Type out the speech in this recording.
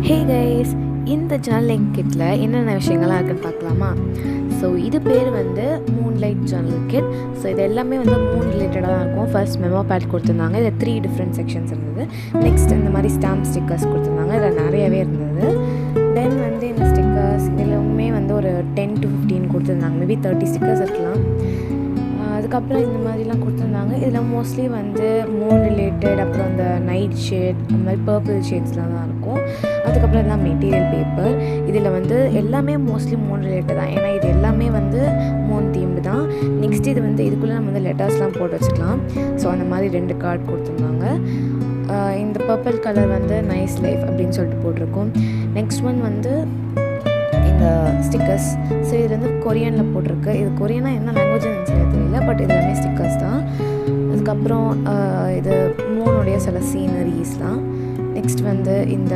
Hey guys, இந்த journaling கிட்டில் என்னென்ன விஷயங்கள்லாம் இருக்குன்னு பார்க்கலாமா? ஸோ இது பேர் வந்து மூன்லைட் ஜர்னல் கிட். ஸோ இது எல்லாமே வந்து மூன் ரிலேட்டடாக தான் இருக்கும். ஃபர்ஸ்ட் மெமோ பேட் கொடுத்துருந்தாங்க. இதில் 3 டிஃப்ரெண்ட் செக்ஷன்ஸ் இருந்தது. நெக்ஸ்ட் இந்த மாதிரி ஸ்டாம்ப் ஸ்டிக்கர்ஸ் கொடுத்துருந்தாங்க. இதில் நிறையவே இருந்தது. தென் வந்து இந்த ஸ்டிக்கர்ஸ் இதிலுமே வந்து ஒரு 10 to 15 கொடுத்துருந்தாங்க. மேபி 30 ஸ்டிக்கர்ஸ் இருக்கலாம். அதுக்கப்புறம் இந்த மாதிரிலாம் கொடுத்துருந்தாங்க. இதில் மோஸ்ட்லி வந்து மூன் ரிலேட்டட், அப்புறம் இந்த நைட் ஷேட், அந்த மாதிரி பர்பிள் ஷேட்ஸ்லாம் தான் இருக்கும். அதுக்கப்புறம் எல்லாம் மெட்டீரியல் பேப்பர். இதில் வந்து எல்லாமே மோஸ்ட்லி மூன் ரிலேட்டட் தான், ஏன்னா இது எல்லாமே வந்து மூன் தீம்டு தான். நெக்ஸ்ட் இது வந்து இதுக்குள்ளே நம்ம வந்து லெட்டர்ஸ்லாம் போட்டு வச்சுக்கலாம். ஸோ அந்த மாதிரி 2 கார்டு கொடுத்துருந்தாங்க. இந்த பர்பிள் கலர் வந்து நைஸ் லைஃப் அப்படின்னு சொல்லிட்டு போட்டிருக்கோம். நெக்ஸ்ட் ஒன் வந்து இந்த ஸ்டிக்கர்ஸ். ஸோ இது வந்து கொரியனில் போட்டிருக்கு. இது கொரியனா என்ன லாங்குவேஜ்னு சரியாக தெரியல, பட் இது எல்லாமே ஸ்டிக்கர்ஸ் தான். அதுக்கப்புறம் இது மூணுடைய சில சீனரிஸ்லாம். நெக்ஸ்ட் வந்து இந்த